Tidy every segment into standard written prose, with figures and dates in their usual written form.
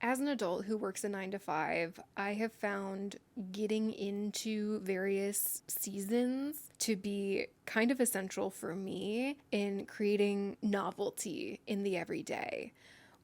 As an adult who works a 9 to 5, I have found getting into various seasons to be kind of essential for me in creating novelty in the everyday.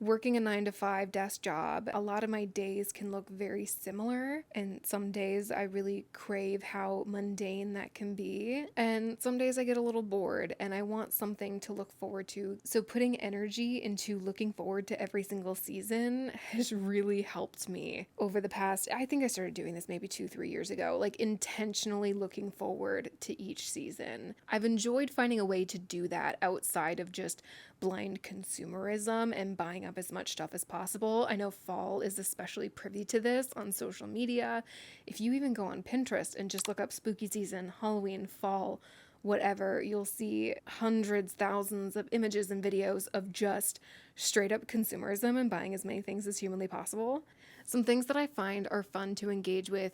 Working a 9 to 5 desk job, a lot of my days can look very similar, and some days I really crave how mundane that can be, and some days I get a little bored and I want something to look forward to. So putting energy into looking forward to every single season has really helped me over the past, I think I started doing this maybe 2, 3 years ago, like intentionally looking forward to each season. I've enjoyed finding a way to do that outside of just blind consumerism and buying up as much stuff as possible. I know fall is especially privy to this on social media. If you even go on Pinterest and just look up spooky season, Halloween, fall, whatever, you'll see hundreds, thousands of images and videos of just straight up consumerism and buying as many things as humanly possible. Some things that I find are fun to engage with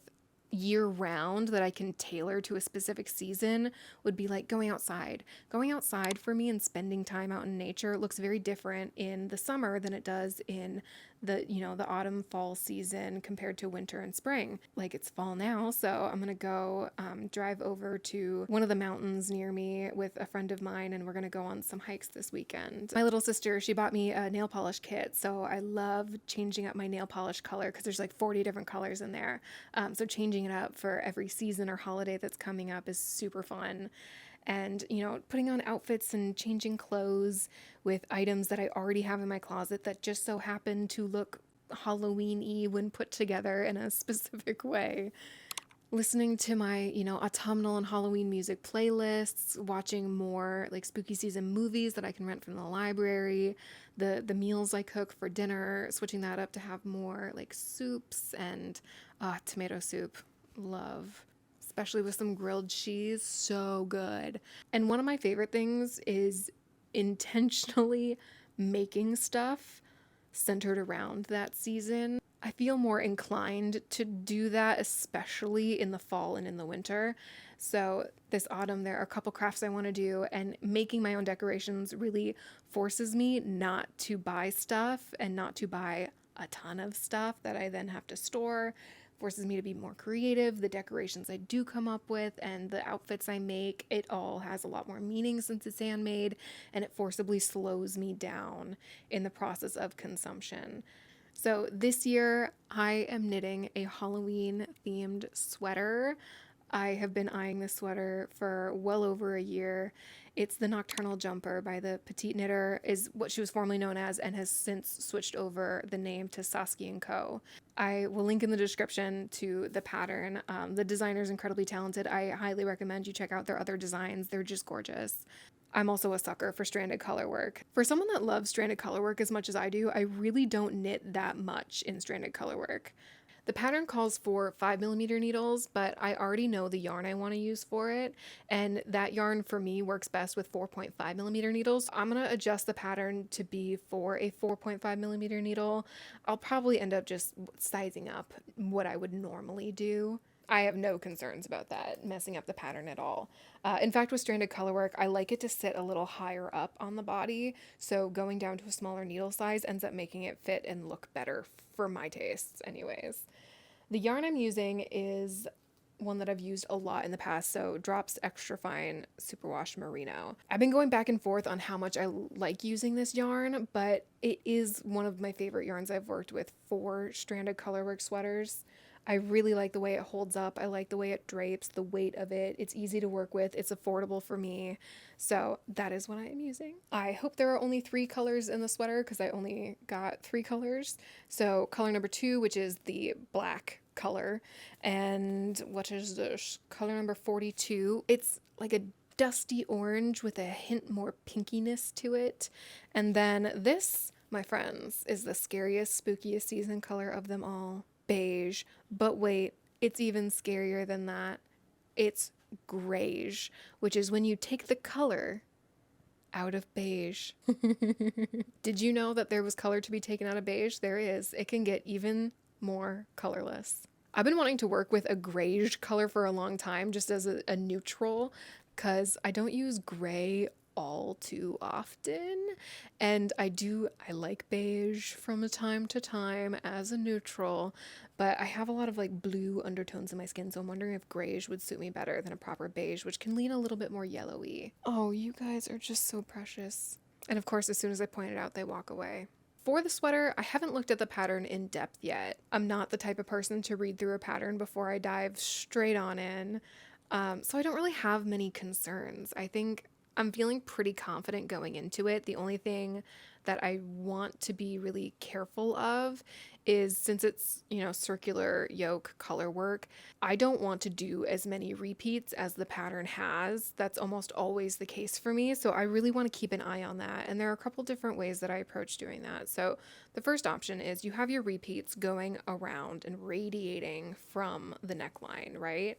year round that I can tailor to a specific season would be like going outside. Going outside for me and spending time out in nature looks very different in the summer than it does in the autumn fall season compared to winter and spring. Like it's fall now, so I'm gonna go drive over to one of the mountains near me with a friend of mine, and we're gonna go on some hikes this weekend. My little sister, she bought me a nail polish kit, so I love changing up my nail polish color because there's like 40 different colors in there. So changing it up for every season or holiday that's coming up is super fun. And, putting on outfits and changing clothes with items that I already have in my closet that just so happen to look Halloween-y when put together in a specific way. Listening to my, autumnal and Halloween music playlists, watching more like spooky season movies that I can rent from the library, the meals I cook for dinner, switching that up to have more like soups and tomato soup. Love. Especially with some grilled cheese, so good. And one of my favorite things is intentionally making stuff centered around that season. I feel more inclined to do that, especially in the fall and in the winter. So this autumn, there are a couple crafts I want to do, and making my own decorations really forces me not to buy stuff and not to buy a ton of stuff that I then have to store. Forces me to be more creative. The decorations I do come up with and the outfits I make, it all has a lot more meaning since it's handmade, and it forcibly slows me down in the process of consumption. So this year I am knitting a Halloween themed sweater. I have been eyeing this sweater for well over a year. It's the Nocturnal Jumper by the Petite Knitter, is what she was formerly known as, and has since switched over the name to Saskia & Co. I will link in the description to the pattern. The designer is incredibly talented. I highly recommend you check out their other designs. They're just gorgeous. I'm also a sucker for stranded color work. For someone that loves stranded color work as much as I do, I really don't knit that much in stranded color work. The pattern calls for 5mm needles, but I already know the yarn I want to use for it, and that yarn for me works best with 4.5mm needles. I'm going to adjust the pattern to be for a 4.5mm needle. I'll probably end up just sizing up what I would normally do. I have no concerns about that messing up the pattern at all. In fact, with stranded color work, I like it to sit a little higher up on the body, so going down to a smaller needle size ends up making it fit and look better for my tastes anyways. The yarn I'm using is one that I've used a lot in the past, so Drops Extra Fine Superwash Merino. I've been going back and forth on how much I like using this yarn, but it is one of my favorite yarns I've worked with for stranded colorwork sweaters. I really like the way it holds up. I like the way it drapes, the weight of it. It's easy to work with. It's affordable for me. So that is what I am using. I hope there are only 3 colors in the sweater because I only got 3 colors. So color number 2, which is the black color, and what is this? Color number 42. It's like a dusty orange with a hint more pinkiness to it. And then this, my friends, is the scariest, spookiest season color of them all. Beige. But wait, it's even scarier than that. It's grayish, which is when you take the color out of beige. Did you know that there was color to be taken out of beige? There is. It can get even more colorless. I've been wanting to work with a grayish color for a long time, just as a neutral, because I don't use gray all too often. And I like beige from time to time as a neutral, but I have a lot of like blue undertones in my skin, so I'm wondering if grayish would suit me better than a proper beige, which can lean a little bit more yellowy. Oh, you guys are just so precious. And of course, as soon as I point it out, they walk away. For the sweater, I haven't looked at the pattern in depth yet. I'm not the type of person to read through a pattern before I dive straight on in. So I don't really have many concerns. I think I'm feeling pretty confident going into it. The only thing that I want to be really careful of is, since it's, circular yoke color work, I don't want to do as many repeats as the pattern has. That's almost always the case for me. So I really want to keep an eye on that. And there are a couple different ways that I approach doing that. So the first option is you have your repeats going around and radiating from the neckline, right?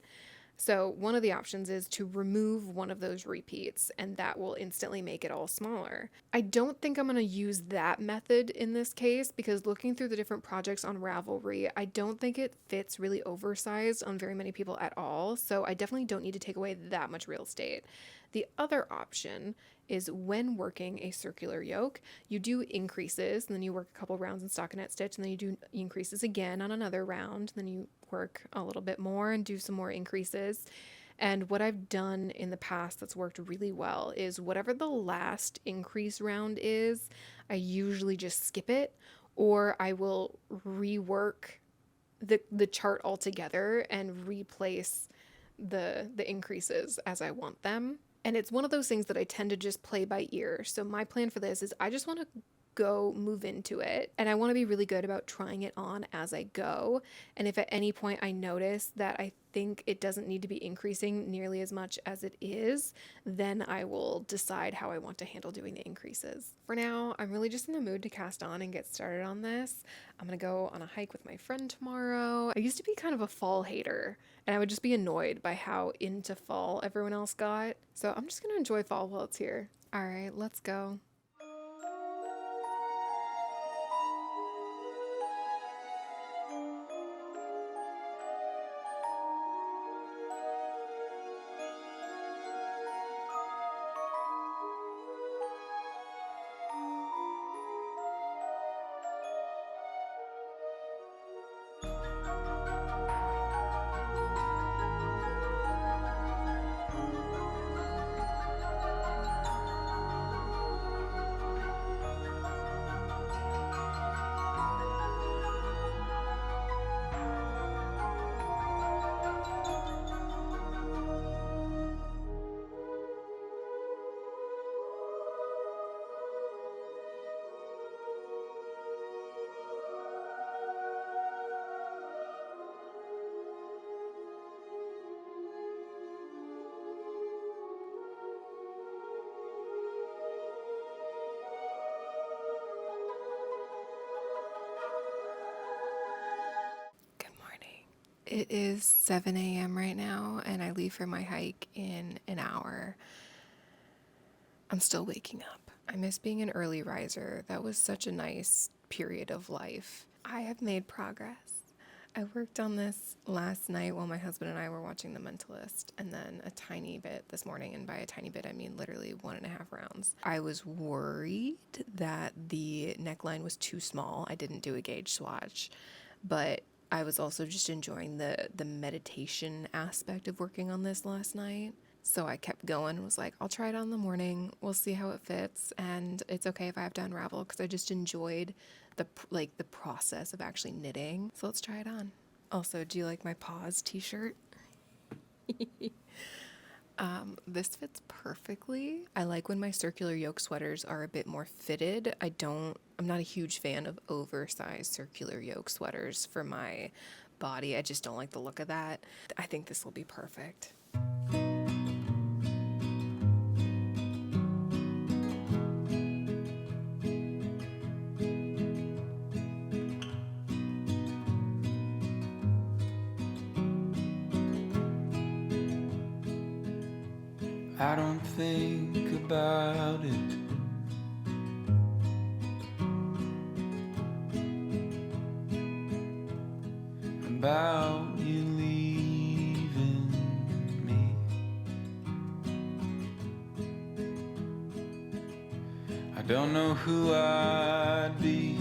So one of the options is to remove one of those repeats, and that will instantly make it all smaller. I don't think I'm going to use that method in this case, because looking through the different projects on Ravelry, I don't think it fits really oversized on very many people at all. So I definitely don't need to take away that much real estate. The other option is, when working a circular yoke, you do increases, and then you work a couple rounds in stockinette stitch, and then you do increases again on another round, then you work a little bit more and do some more increases. And what I've done in the past that's worked really well is, whatever the last increase round is, I usually just skip it, or I will rework the chart altogether and replace the increases as I want them. And it's one of those things that I tend to just play by ear. So my plan for this is, I just want to go move into it, and I want to be really good about trying it on as I go. And if at any point I notice that I think it doesn't need to be increasing nearly as much as it is, then I will decide how I want to handle doing the increases. For now, I'm really just in the mood to cast on and get started on this. I'm gonna go on a hike with my friend tomorrow. I used to be kind of a fall hater, and I would just be annoyed by how into fall everyone else got. So I'm just gonna enjoy fall while it's here. All right, let's go. Good morning. It is 7 a.m. right now, and I leave for my hike in an hour. I'm still waking up. I miss being an early riser. That was such a nice period of life. I have made progress. I worked on this last night while my husband and I were watching The Mentalist, and then a tiny bit this morning, and by a tiny bit I mean literally 1.5 rounds. I was worried that the neckline was too small. I didn't do a gauge swatch, but I was also just enjoying the meditation aspect of working on this last night. So I kept going and was like, I'll try it on in the morning. We'll see how it fits. And it's okay if I have to unravel, because I just enjoyed the process of actually knitting. So let's try it on. Also, do you like my pause t-shirt? This fits perfectly. I like when my circular yoke sweaters are a bit more fitted. I'm not a huge fan of oversized circular yoke sweaters for my body. I just don't like the look of that. I think this will be perfect. I don't think about it. About you leaving me. don't know who I'd be.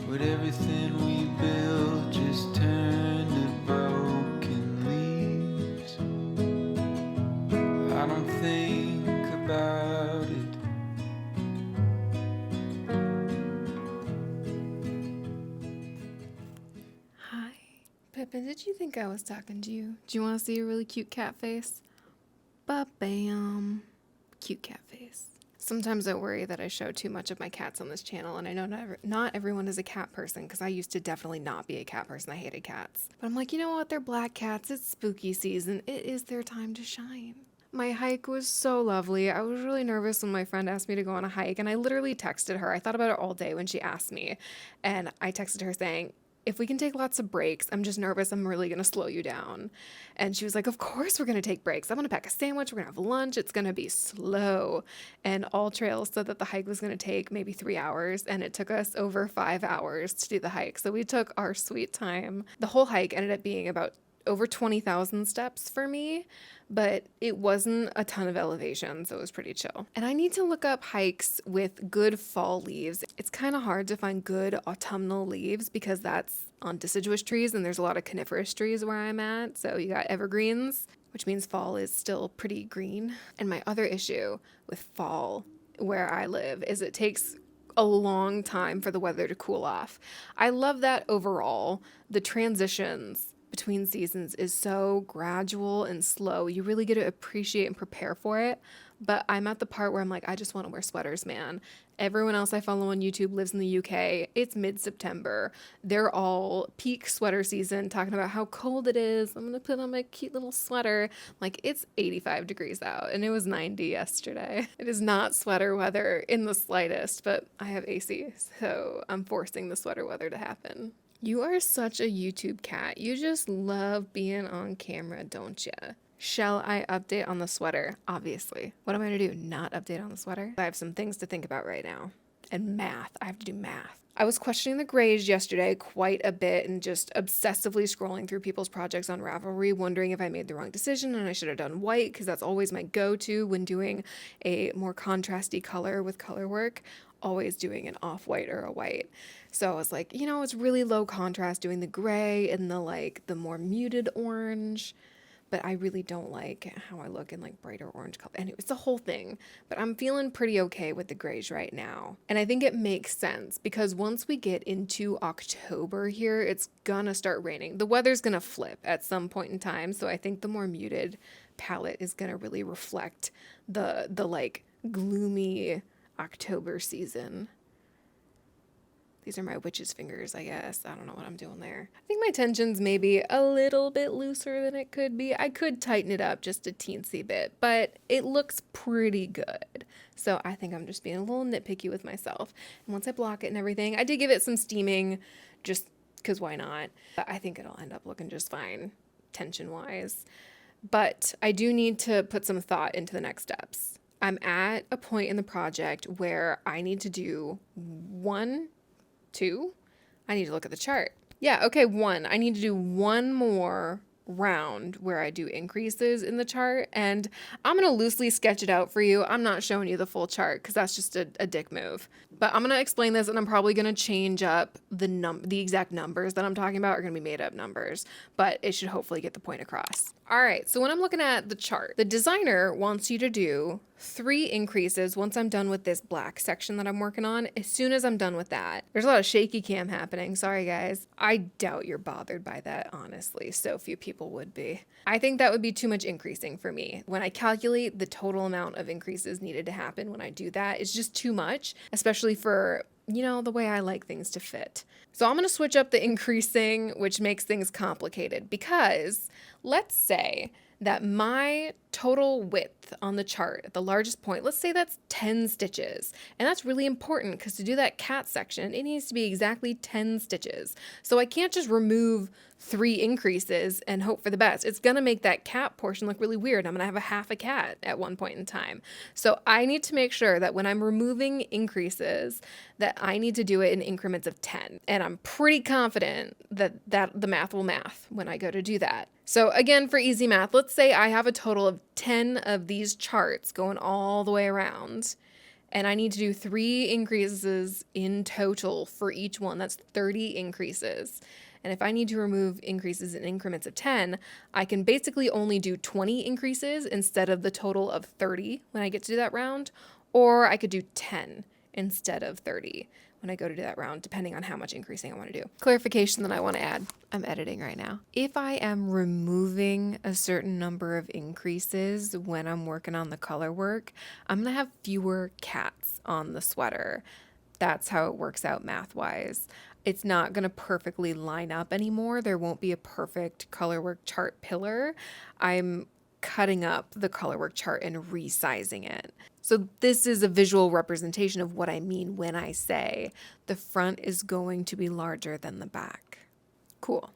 Would everything we built just turn to broken leaves? I don't think about it. Hi. Pippin, did you think I was talking to you? Do you want to see a really cute cat face? Ba-bam. Cute cat face. Sometimes I worry that I show too much of my cats on this channel, and I know not everyone is a cat person, because I used to definitely not be a cat person. I hated cats. But I'm like, you know what? They're black cats. It's spooky season. It is their time to shine. My hike was so lovely. I was really nervous when my friend asked me to go on a hike, and I literally texted her. I thought about it all day when she asked me, and I texted her saying, if we can take lots of breaks, I'm just nervous I'm really going to slow you down. And she was like, of course we're going to take breaks. I'm going to pack a sandwich. We're going to have lunch. It's going to be slow. And All Trails said that the hike was going to take maybe 3 hours, and it took us over 5 hours to do the hike. So we took our sweet time. The whole hike ended up being about over 20,000 steps for me, but it wasn't a ton of elevation, so it was pretty chill. And I need to look up hikes with good fall leaves. It's kind of hard to find good autumnal leaves because that's on deciduous trees, and there's a lot of coniferous trees where I'm at. So you got evergreens, which means fall is still pretty green. And my other issue with fall where I live is it takes a long time for the weather to cool off. I love that overall. The transitions between seasons is so gradual and slow. You really get to appreciate and prepare for it. But I'm at the part where I'm like, I just want to wear sweaters, man. Everyone else I follow on YouTube lives in the UK. It's mid-September. They're all peak sweater season, talking about how cold it is. I'm going to put on my cute little sweater. Like, it's 85 degrees out, and it was 90 yesterday. It is not sweater weather in the slightest, but I have AC, so I'm forcing the sweater weather to happen. You are such a YouTube cat. You just love being on camera, don't ya? Shall I update on the sweater? Obviously. What am I going to do? Not update on the sweater? I have some things to think about right now. And math. I have to do math. I was questioning the grades yesterday quite a bit and just obsessively scrolling through people's projects on Ravelry, wondering if I made the wrong decision and I should have done white, because that's always my go-to when doing a more contrasty color with color work. Always doing an off-white or a white. So I was like, you know, it's really low contrast doing the gray and the more muted orange, but I really don't like how I look in like brighter orange color. Anyway, it's the whole thing, but I'm feeling pretty okay with the grays right now. And I think it makes sense because once we get into October here, it's gonna start raining. The weather's gonna flip at some point in time. So I think the more muted palette is gonna really reflect the like gloomy October season. These are my witch's fingers, I guess. I don't know what I'm doing there. I think my tension's maybe a little bit looser than it could be. I could tighten it up just a teensy bit, but it looks pretty good. So I think I'm just being a little nitpicky with myself. And once I block it and everything, I did give it some steaming just because why not? But I think it'll end up looking just fine tension-wise. But I do need to put some thought into the next steps. I'm at a point in the project where I need to do I need to look at the chart. Yeah, okay, I need to do one more round where I do increases in the chart, and I'm going to loosely sketch it out for you. I'm not showing you the full chart because that's just a dick move. But I'm going to explain this, and I'm probably going to change up the exact numbers that I'm talking about are going to be made up numbers, but it should hopefully get the point across. All right, so when I'm looking at the chart, the designer wants you to do 3 increases once I'm done with this black section that I'm working on. As soon as I'm done with that, there's a lot of shaky cam happening. Sorry, guys. I doubt you're bothered by that, honestly. So few people would be. I think that would be too much increasing for me. When I calculate the total amount of increases needed to happen when I do that, it's just too much, especially for, you know, the way I like things to fit. So I'm going to switch up the increasing, which makes things complicated, because let's say that my total width on the chart at the largest point, let's say that's 10 stitches. And that's really important because to do that cat section, it needs to be exactly 10 stitches. So I can't just remove 3 increases and hope for the best. It's going to make that cat portion look really weird. I'm going to have a half a cat at one point in time. So I need to make sure that when I'm removing increases, that I need to do it in increments of 10. And I'm pretty confident that the math will math when I go to do that. So again, for easy math, let's say I have a total of 10 of these charts going all the way around. And I need to do 3 increases in total for each one. That's 30 increases. And if I need to remove increases in increments of 10, I can basically only do 20 increases instead of the total of 30 when I get to do that round. Or I could do 10 instead of 30 when I go to do that round, depending on how much increasing I want to do. Clarification that I want to add. I'm editing right now. If I am removing a certain number of increases when I'm working on the color work, I'm going to have fewer cats on the sweater. That's how it works out math-wise. It's not going to perfectly line up anymore. There won't be a perfect color work chart pillar. I'm cutting up the color work chart and resizing it. So this is a visual representation of what I mean when I say the front is going to be larger than the back. Cool.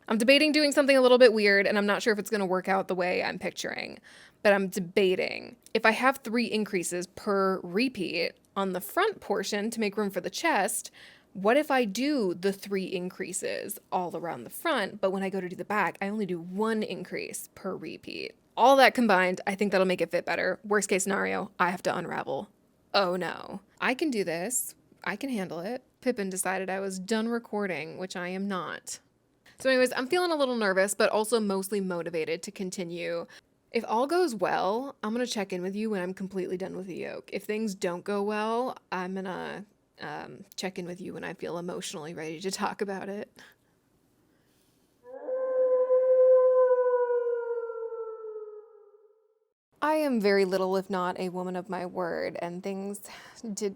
I'm debating doing something a little bit weird, and I'm not sure if it's going to work out the way I'm picturing, but I'm debating. If I have 3 increases per repeat on the front portion to make room for the chest, what if I do the 3 increases all around the front, but when I go to do the back, I only do 1 increase per repeat? All that combined, I think that'll make it fit better. Worst case scenario, I have to unravel. Oh no. I can do this. I can handle it. Pippin decided I was done recording, which I am not. So anyways, I'm feeling a little nervous, but also mostly motivated to continue. If all goes well, I'm going to check in with you when I'm completely done with the yoke. If things don't go well, I'm going to check in with you when I feel emotionally ready to talk about it. I am very little, if not a woman of my word, and things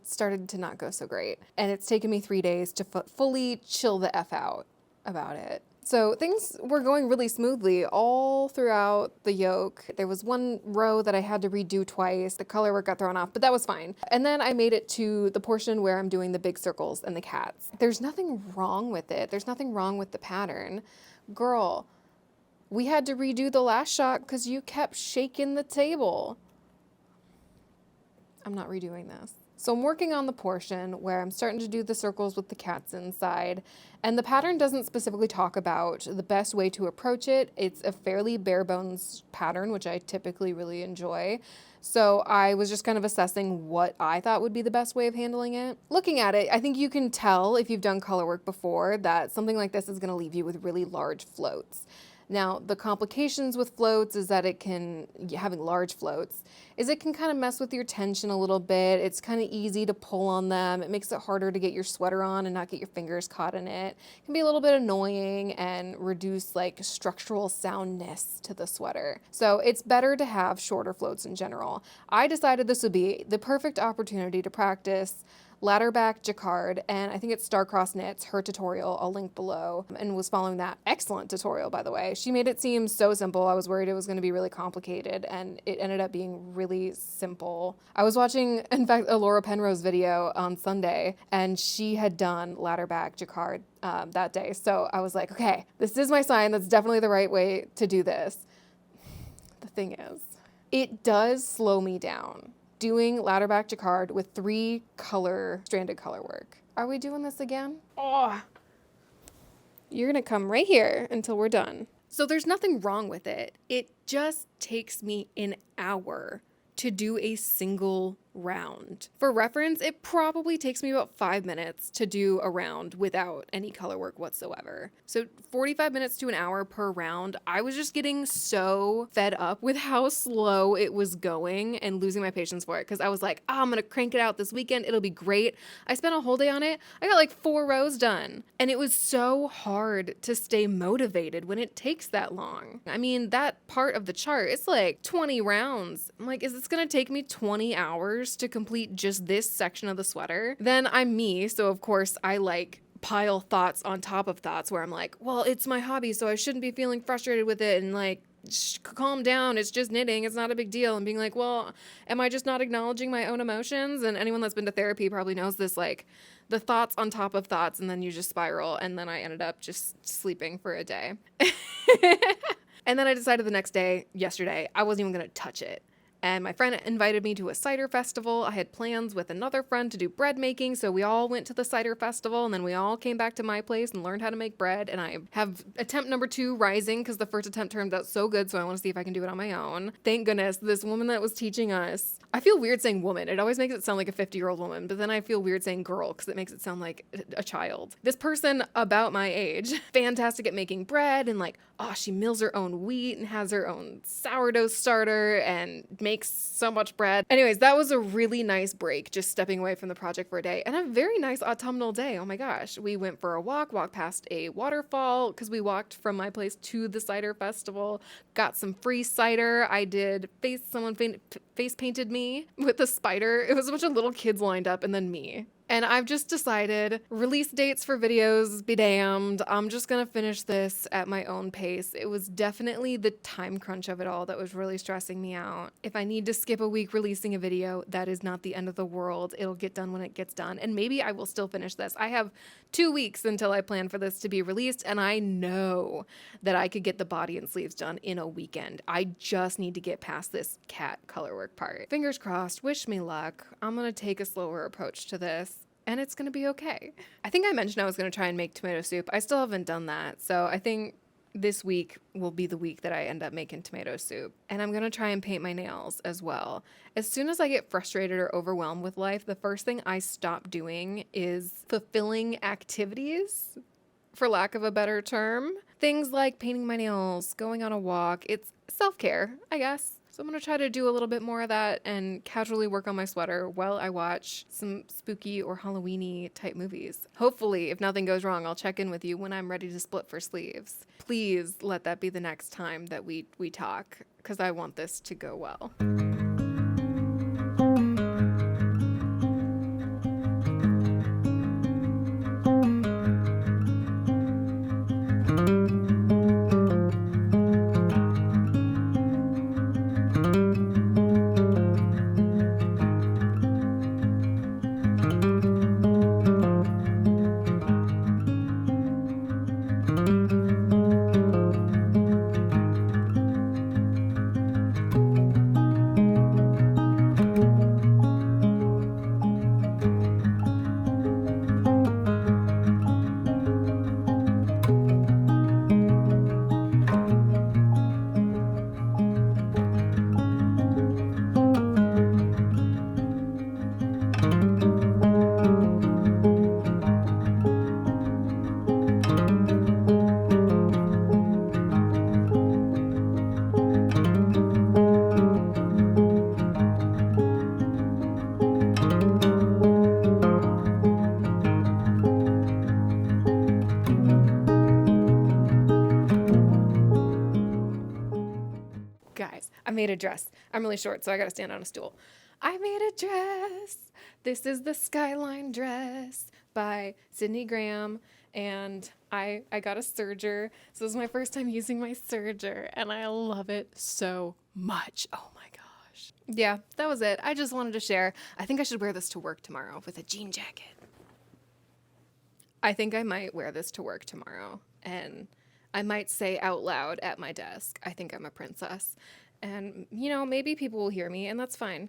started to not go so great. And it's taken me 3 days to fully chill the F out about it. So things were going really smoothly all throughout the yoke. There was one row that I had to redo twice. The color work got thrown off, but that was fine. And then I made it to the portion where I'm doing the big circles and the cats. There's nothing wrong with it. There's nothing wrong with the pattern. Girl, we had to redo the last shot because you kept shaking the table. I'm not redoing this. So I'm working on the portion where I'm starting to do the circles with the cats inside, and the pattern doesn't specifically talk about the best way to approach it. It's a fairly bare bones pattern, which I typically really enjoy. So I was just kind of assessing what I thought would be the best way of handling it. Looking at it, I think you can tell if you've done color work before that something like this is going to leave you with really large floats. Now, the complications with floats is that having large floats, is it can kind of mess with your tension a little bit. It's kind of easy to pull on them. It makes it harder to get your sweater on and not get your fingers caught in it. It can be a little bit annoying and reduce like structural soundness to the sweater. So it's better to have shorter floats in general. I decided this would be the perfect opportunity to practice ladder back jacquard, and I think it's Starcross Knits, her tutorial, I'll link below, and was following that excellent tutorial, by the way. She made it seem so simple. I was worried it was going to be really complicated, and it ended up being really simple. I was watching, in fact, a Laura Penrose video on Sunday, and she had done ladder back jacquard that day. So I was like, okay, this is my sign. That's definitely the right way to do this. The thing is, it does slow me down doing ladder back jacquard with 3 stranded color work. Are we doing this again? Oh, you're gonna come right here until we're done. So there's nothing wrong with it. It just takes me an hour to do a single round. For reference, it probably takes me about 5 minutes to do a round without any color work whatsoever. So 45 minutes to an hour per round. I was just getting so fed up with how slow it was going and losing my patience for it because I was like, I'm gonna crank it out this weekend. It'll be great. I spent a whole day on it. I got like 4 rows done. And it was so hard to stay motivated when it takes that long. I mean, that part of the chart, it's like 20 rounds. I'm like, is this gonna take me 20 hours to complete just this section of the sweater? Then I'm me, so of course I like pile thoughts on top of thoughts where I'm like, well, it's my hobby, so I shouldn't be feeling frustrated with it, and like calm down. It's just knitting. It's not a big deal. And being like, well, am I just not acknowledging my own emotions? And anyone that's been to therapy probably knows this, like the thoughts on top of thoughts, and then you just spiral. And then I ended up just sleeping for a day. And then I decided the next day, yesterday, I wasn't even going to touch it. And my friend invited me to a cider festival. I had plans with another friend to do bread making, so we all went to the cider festival, and then we all came back to my place and learned how to make bread. And I have attempt number 2 rising because the first attempt turned out so good, so I want to see if I can do it on my own. Thank goodness, this woman that was teaching us, I feel weird saying woman. It always makes it sound like a 50-year-old woman, but then I feel weird saying girl because it makes it sound like a child. This person about my age, fantastic at making bread, and like, oh, she mills her own wheat and has her own sourdough starter and makes so much bread. Anyways, that was a really nice break, just stepping away from the project for a day, and a very nice autumnal day. Oh my gosh. We went for a walked past a waterfall because we walked from my place to the cider festival, got some free cider. I did someone face painted me with a spider. It was a bunch of little kids lined up and then me. And I've just decided, release dates for videos, be damned. I'm just gonna finish this at my own pace. It was definitely the time crunch of it all that was really stressing me out. If I need to skip a week releasing a video, that is not the end of the world. It'll get done when it gets done. And maybe I will still finish this. I have 2 weeks until I plan for this to be released, and I know that I could get the body and sleeves done in a weekend. I just need to get past this cat colorwork part. Fingers crossed, wish me luck. I'm gonna take a slower approach to this, and it's going to be okay. I think I mentioned I was going to try and make tomato soup. I still haven't done that. So I think this week will be the week that I end up making tomato soup. And I'm going to try and paint my nails as well. As soon as I get frustrated or overwhelmed with life, the first thing I stop doing is fulfilling activities, for lack of a better term. Things like painting my nails, going on a walk. It's self-care, I guess. So I'm going to try to do a little bit more of that and casually work on my sweater while I watch some spooky or Halloween-y type movies. Hopefully, if nothing goes wrong, I'll check in with you when I'm ready to split for sleeves. Please let that be the next time that we talk, because I want this to go well. Guys, I made a dress. I'm really short, so I gotta stand on a stool. I made a dress. This is the Skyline dress by Sydney Graham, and I got a serger. So this is my first time using my serger, and I love it so much. Oh my gosh. Yeah, that was it. I just wanted to share. I think I should wear this to work tomorrow with a jean jacket. I think I might wear this to work tomorrow, and I might say out loud at my desk, I think I'm a princess. And, you know, maybe people will hear me, and that's fine.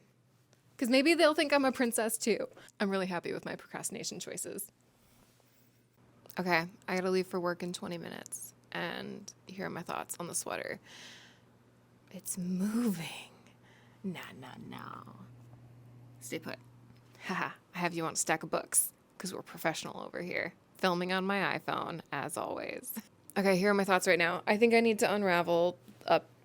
Because maybe they'll think I'm a princess too. I'm really happy with my procrastination choices. Okay, I gotta leave for work in 20 minutes. And here are my thoughts on the sweater. It's moving. No. Stay put. Haha, I have you on a stack of books, because we're professional over here. Filming on my iPhone, as always. Okay, here are my thoughts right now. I think I need to unravel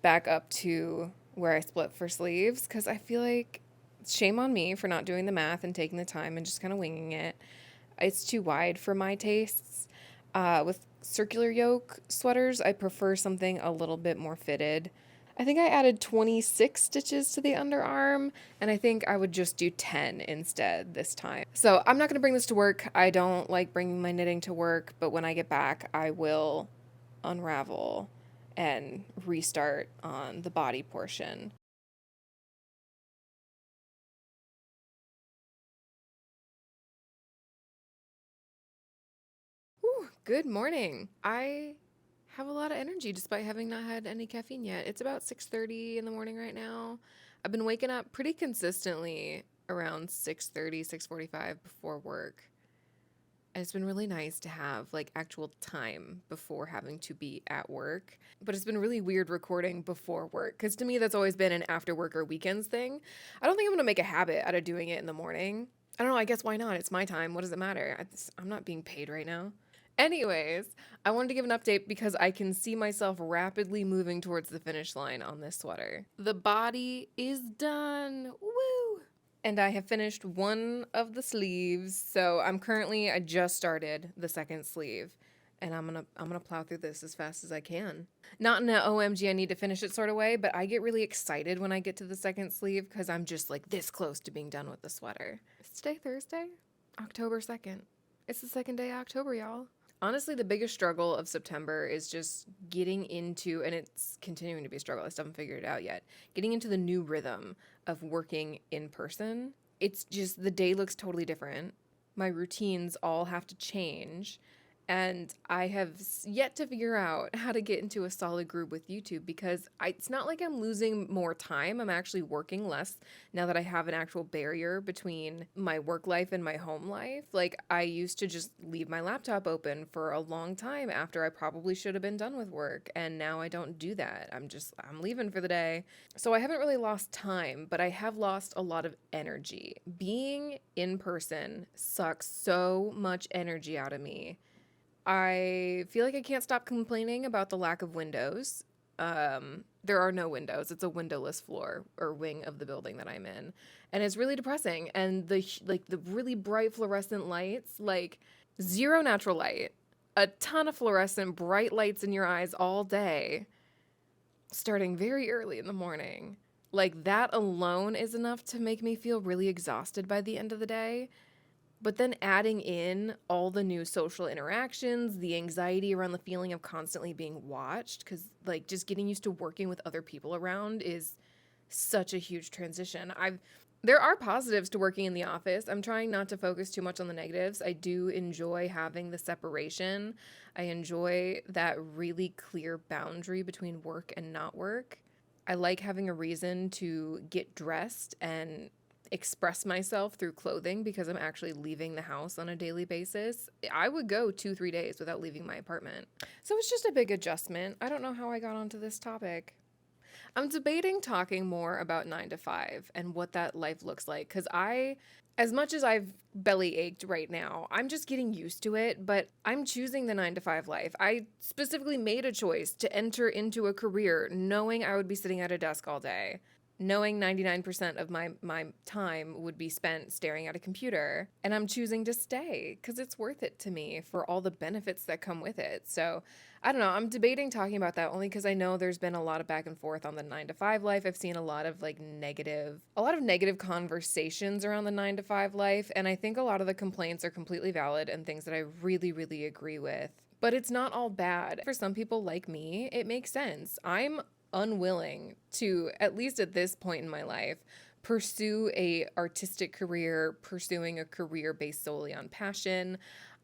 back up to where I split for sleeves, because I feel like shame on me for not doing the math and taking the time and just kind of winging it. It's too wide for my tastes. With circular yoke sweaters, I prefer something a little bit more fitted. I think I added 26 stitches to the underarm, and I think I would just do 10 instead this time. So I'm not going to bring this to work. I don't like bringing my knitting to work, but when I get back, I will unravel and restart on the body portion. Whew, good morning. I have a lot of energy despite having not had any caffeine yet. It's about 6:30 in the morning right now. I've been waking up pretty consistently around 6:30, 6:45 before work. And it's been really nice to have like actual time before having to be at work. But it's been really weird recording before work because to me that's always been an after work or weekends thing. I don't think I'm going to make a habit out of doing it in the morning. I don't know, I guess why not? It's my time. What does it matter? I'm not being paid right now. Anyways, I wanted to give an update because I can see myself rapidly moving towards the finish line on this sweater. The body is done. Woo! And I have finished one of the sleeves. So I just started the second sleeve. And I'm gonna plow through this as fast as I can. Not in a OMG I need to finish it sort of way, but I get really excited when I get to the second sleeve because I'm just like this close to being done with the sweater. Is today Thursday? October 2nd. It's the second day of October, y'all. Honestly, the biggest struggle of September is just getting into, and it's continuing to be a struggle, I still haven't figured it out yet, getting into the new rhythm of working in person. It's just the day looks totally different. My routines all have to change. And I have yet to figure out how to get into a solid groove with YouTube because it's not like I'm losing more time. I'm actually working less now that I have an actual barrier between my work life and my home life. Like, I used to just leave my laptop open for a long time after I probably should have been done with work. And now I don't do that. I'm leaving for the day. So I haven't really lost time, but I have lost a lot of energy. Being in person sucks so much energy out of me. I feel like I can't stop complaining about the lack of windows. There are no windows. It's a windowless floor or wing of the building that I'm in. And it's really depressing. And the really bright fluorescent lights, like zero natural light, a ton of fluorescent bright lights in your eyes all day, starting very early in the morning. Like that alone is enough to make me feel really exhausted by the end of the day. But then adding in all the new social interactions, the anxiety around the feeling of constantly being watched, because like just getting used to working with other people around is such a huge transition. There are positives to working in the office. I'm trying not to focus too much on the negatives. I do enjoy having the separation. I enjoy that really clear boundary between work and not work. I like having a reason to get dressed and express myself through clothing because I'm actually leaving the house on a daily basis. I would go 2-3 days without leaving my apartment. So it's just a big adjustment. I don't know how I got onto this topic. I'm debating talking more about 9 to 5 and what that life looks like because as much as I've belly ached right now, I'm just getting used to it, but I'm choosing the 9 to 5 life. I specifically made a choice to enter into a career knowing I would be sitting at a desk all day, knowing 99% of my time would be spent staring at a computer, and I'm choosing to stay because it's worth it to me for all the benefits that come with it. So I don't know, I'm debating talking about that only because I know there's been a lot of back and forth on the 9 to 5 life. I've seen a lot of negative conversations around the 9 to 5 life, and I think a lot of the complaints are completely valid and things that I really, really agree with. But it's not all bad. For some people like me, it makes sense. I'm unwilling to, at least at this point in my life, pursue a artistic career, pursuing a career based solely on passion.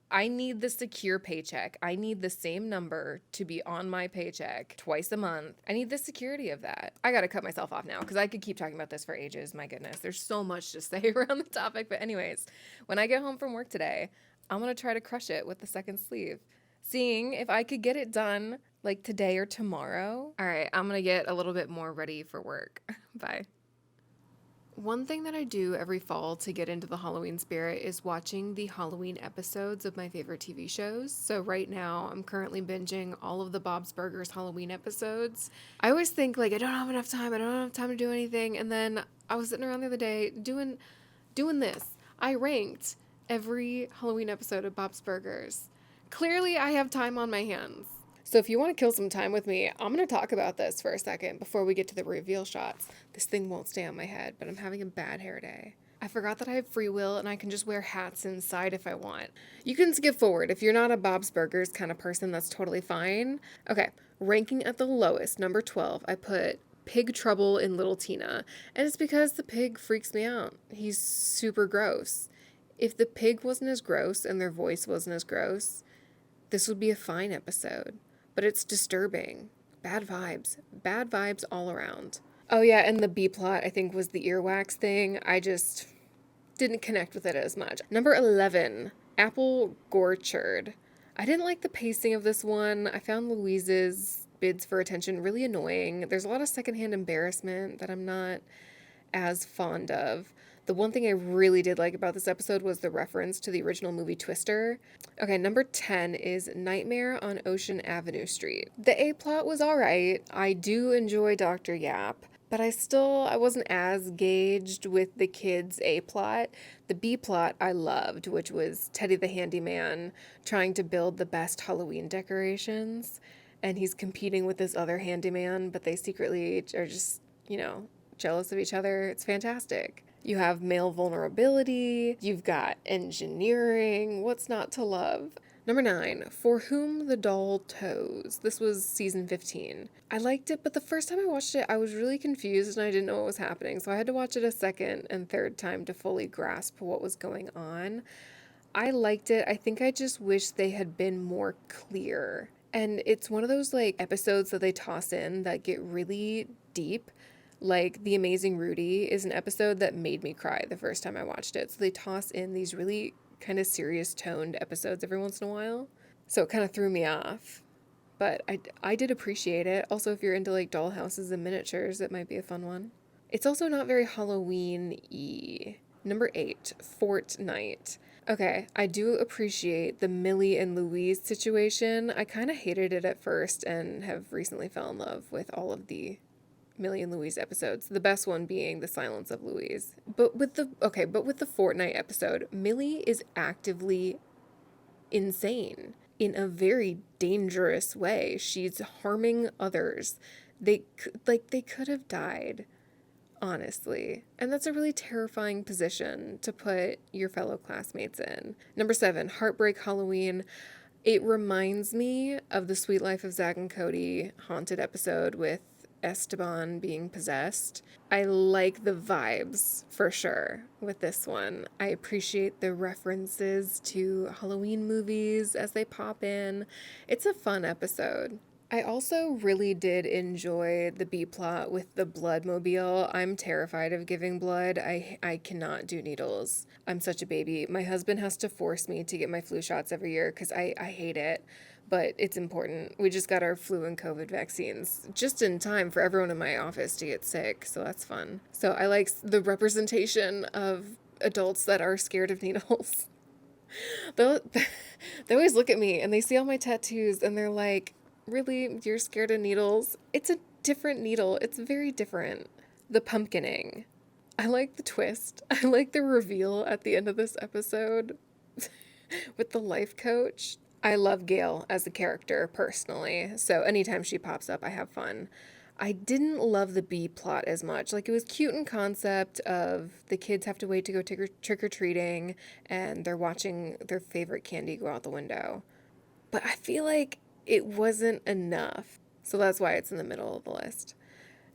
I need the secure paycheck. I need the same number to be on my paycheck twice a month. I need the security of that. I gotta cut myself off now because I could keep talking about this for ages. My goodness, there's so much to say around the topic. But anyways, when I get home from work today, I'm gonna try to crush it with the second sleeve, seeing if I could get it done like today or tomorrow. All right, I'm gonna get a little bit more ready for work. Bye. One thing that I do every fall to get into the Halloween spirit is watching the Halloween episodes of my favorite TV shows. So right now, I'm currently binging all of the Bob's Burgers Halloween episodes. I always think I don't have enough time. I don't have time to do anything. And then I was sitting around the other day doing this. I ranked every Halloween episode of Bob's Burgers. Clearly, I have time on my hands. So if you want to kill some time with me, I'm going to talk about this for a second before we get to the reveal shots. This thing won't stay on my head, but I'm having a bad hair day. I forgot that I have free will and I can just wear hats inside if I want. You can skip forward. If you're not a Bob's Burgers kind of person, that's totally fine. Okay, ranking at the lowest, number 12, I put Pig Trouble in Little Tina. And it's because the pig freaks me out. He's super gross. If the pig wasn't as gross and their voice wasn't as gross, this would be a fine episode. But it's disturbing. Bad vibes. Bad vibes all around. Oh yeah, and the B plot I think was the earwax thing. I just didn't connect with it as much. Number 11, Apple Gorchard. I didn't like the pacing of this one. I found Louise's bids for attention really annoying. There's a lot of secondhand embarrassment that I'm not as fond of. The one thing I really did like about this episode was the reference to the original movie Twister. Okay, number 10 is Nightmare on Ocean Avenue Street. The A plot was alright. I do enjoy Dr. Yap, but I wasn't as gauged with the kids' A plot. The B plot I loved, which was Teddy the handyman trying to build the best Halloween decorations, and he's competing with this other handyman, but they secretly are just, jealous of each other. It's fantastic. You have male vulnerability, you've got engineering, what's not to love? Number 9, For Whom the Doll Tows. This was season 15. I liked it, but the first time I watched it, I was really confused and I didn't know what was happening, so I had to watch it a second and third time to fully grasp what was going on. I liked it. I think I just wish they had been more clear. And it's one of those episodes that they toss in that get really deep. Like The Amazing Rudy is an episode that made me cry the first time I watched it. So they toss in these really kind of serious toned episodes every once in a while. So it kind of threw me off. But I did appreciate it. Also, if you're into dollhouses and miniatures, it might be a fun one. It's also not very Halloween-y. Number 8, Fortnite. Okay, I do appreciate the Millie and Louise situation. I kind of hated it at first and have recently fell in love with all of the Millie and Louise episodes. The best one being The Silence of Louise. But with the Fortnite episode, Millie is actively insane in a very dangerous way. She's harming others. They could have died, honestly. And that's a really terrifying position to put your fellow classmates in. Number 7, Heartbreak Halloween. It reminds me of the Sweet Life of Zack and Cody haunted episode with Esteban being possessed. I like the vibes for sure with this one. I appreciate the references to Halloween movies as they pop in. It's a fun episode. I also really did enjoy the B plot with the Bloodmobile. I'm terrified of giving blood. I cannot do needles. I'm such a baby. My husband has to force me to get my flu shots every year because I hate it. But it's important. We just got our flu and COVID vaccines just in time for everyone in my office to get sick, so that's fun. So I like the representation of adults that are scared of needles. They always look at me and they see all my tattoos and they're like, really? You're scared of needles? It's a different needle. It's very different. The pumpkining. I like the twist. I like the reveal at the end of this episode with the life coach. I love Gail as a character personally, so anytime she pops up, I have fun. I didn't love the B plot as much. It was cute in concept of the kids have to wait to go trick-or-treating and they're watching their favorite candy go out the window. But I feel like it wasn't enough, so that's why it's in the middle of the list.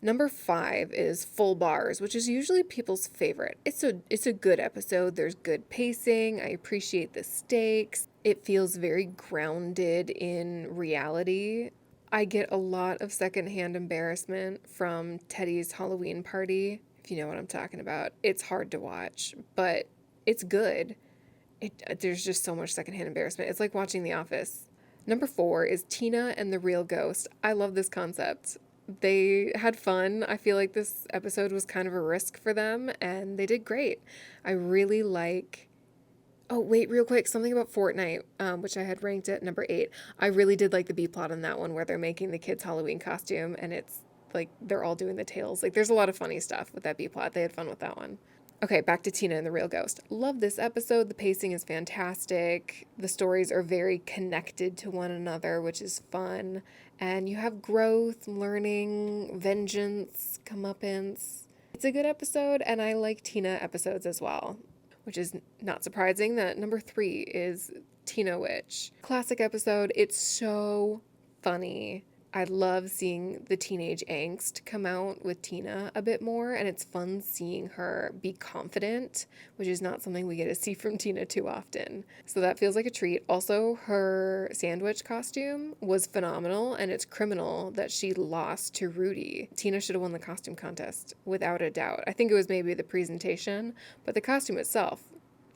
Number 5 is Full Bars, which is usually people's favorite. It's a good episode. There's good pacing. I appreciate the stakes. It feels very grounded in reality. I get a lot of secondhand embarrassment from Teddy's Halloween party, if you know what I'm talking about. It's hard to watch, but it's good. There's just so much secondhand embarrassment. It's like watching The Office. Number 4 is Tina and the Real Ghost. I love this concept. They had fun. I feel like this episode was kind of a risk for them, and they did great. I really like... Oh, wait, real quick, something about Fortnite, which I had ranked at number 8. I really did like the B-plot on that one where they're making the kids' Halloween costume, and it's they're all doing the tails. There's a lot of funny stuff with that B-plot. They had fun with that one. Okay, back to Tina and the Real Ghost. Love this episode. The pacing is fantastic. The stories are very connected to one another, which is fun. And you have growth, learning, vengeance, comeuppance. It's a good episode, and I like Tina episodes as well, which is not surprising that number 3 is Tina Witch. Classic episode. It's so funny. I love seeing the teenage angst come out with Tina a bit more, and it's fun seeing her be confident, which is not something we get to see from Tina too often. So that feels like a treat. Also, her sandwich costume was phenomenal, and it's criminal that she lost to Rudy. Tina should have won the costume contest, without a doubt. I think it was maybe the presentation, but the costume itself,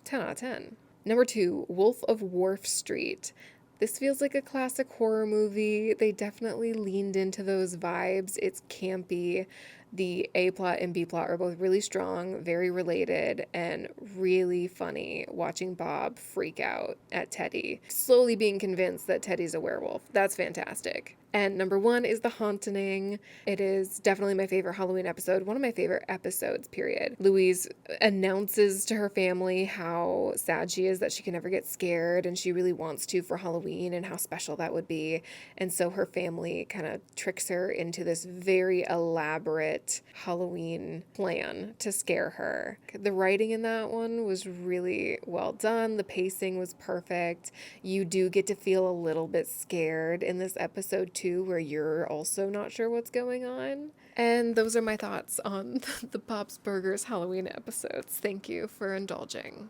10 out of 10. Number 2, Wolf of Wharf Street. This feels like a classic horror movie. They definitely leaned into those vibes. It's campy. The A plot and B plot are both really strong, very related, and really funny watching Bob freak out at Teddy, slowly being convinced that Teddy's a werewolf. That's fantastic. And number 1 is The Haunting. It is definitely my favorite Halloween episode, one of my favorite episodes, period. Louise announces to her family how sad she is that she can never get scared, and she really wants to for Halloween, and how special that would be. And so her family kind of tricks her into this very elaborate Halloween plan to scare her. The writing in that one was really well done. The pacing was perfect. You do get to feel a little bit scared in this episode too, where you're also not sure what's going on. And those are my thoughts on the Bob's Burgers Halloween episodes. Thank you for indulging.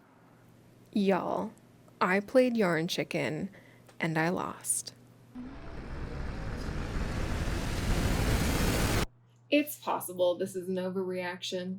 Y'all, I played Yarn Chicken and I lost. It's possible this is an overreaction.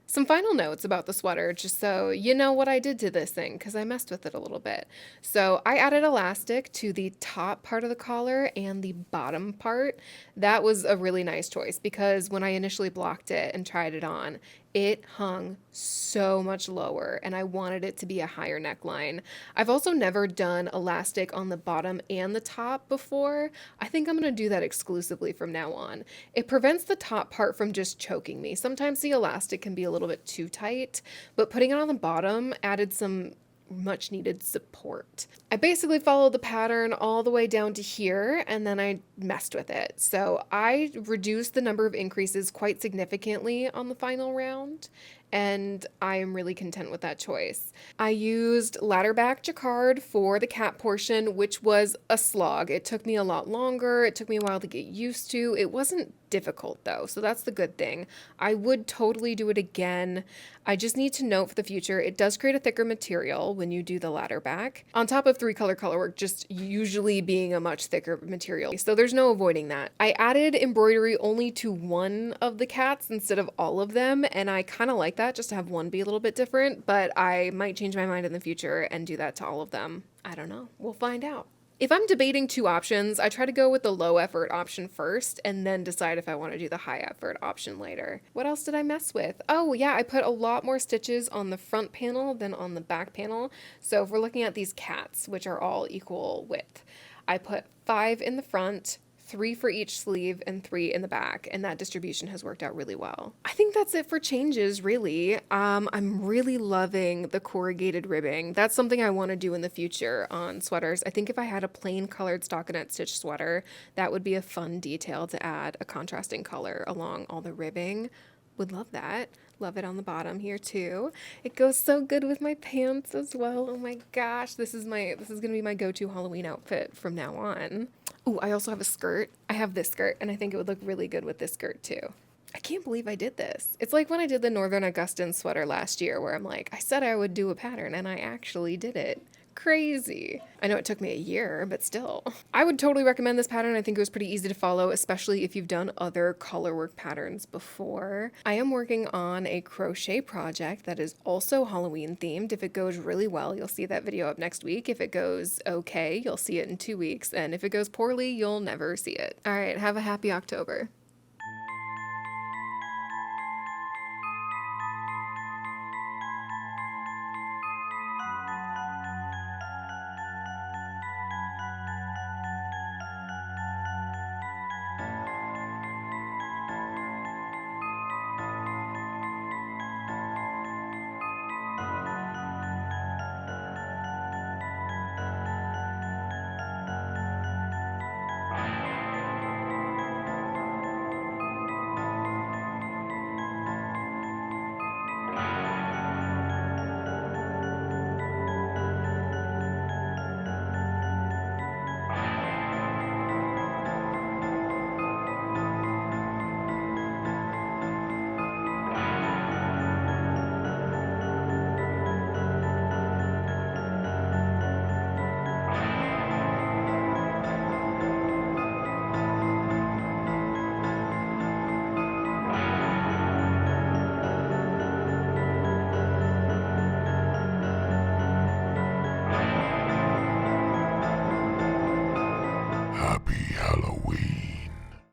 Some final notes about the sweater, just so you know what I did to this thing, because I messed with it a little bit. So I added elastic to the top part of the collar and the bottom part. That was a really nice choice, because when I initially blocked it and tried it on, it hung so much lower, and I wanted it to be a higher neckline. I've also never done elastic on the bottom and the top before. I think I'm going to do that exclusively from now on. It prevents the top part from just choking me. Sometimes the elastic can be a little bit too tight, but putting it on the bottom added some much needed support. I basically followed the pattern all the way down to here, and then I messed with it. So I reduced the number of increases quite significantly on the final round, and I am really content with that choice. I used ladderback jacquard for the cap portion, which was a slog. It took me a lot longer. It took me a while to get used to. It wasn't difficult though, so that's the good thing. I would totally do it again. I just need to note for the future, it does create a thicker material when you do the ladderback, on top of 3-color colorwork just usually being a much thicker material. So there's no avoiding that. I added embroidery only to one of the cats instead of all of them, and I kind of like that, just to have one be a little bit different, but I might change my mind in the future and do that to all of them. I don't know. We'll find out. If I'm debating 2 options, I try to go with the low effort option first and then decide if I want to do the high effort option later. What else did I mess with? Oh yeah, I put a lot more stitches on the front panel than on the back panel. So if we're looking at these cats, which are all equal width, I put 5 in the front, 3 for each sleeve, and 3 in the back, and that distribution has worked out really well. I think that's it for changes, really. I'm really loving the corrugated ribbing. That's something I want to do in the future on sweaters. I think if I had a plain colored stockinette stitch sweater, that would be a fun detail to add a contrasting color along all the ribbing. Would love that. Love it on the bottom here too. It goes so good with my pants as well. Oh my gosh, this is gonna be my go-to Halloween outfit from now on. Ooh, I also have a skirt. I have this skirt, and I think it would look really good with this skirt too. I can't believe I did this. It's like when I did the Northern Augustan sweater last year, where I'm like, I said I would do a pattern, and I actually did it. Crazy. I know it took me a year, but still. I would totally recommend this pattern. I think it was pretty easy to follow, especially if you've done other colorwork patterns before. I am working on a crochet project that is also Halloween themed. If it goes really well, you'll see that video up next week. If it goes okay, you'll see it in 2 weeks. And if it goes poorly, you'll never see it. All right, have a happy October.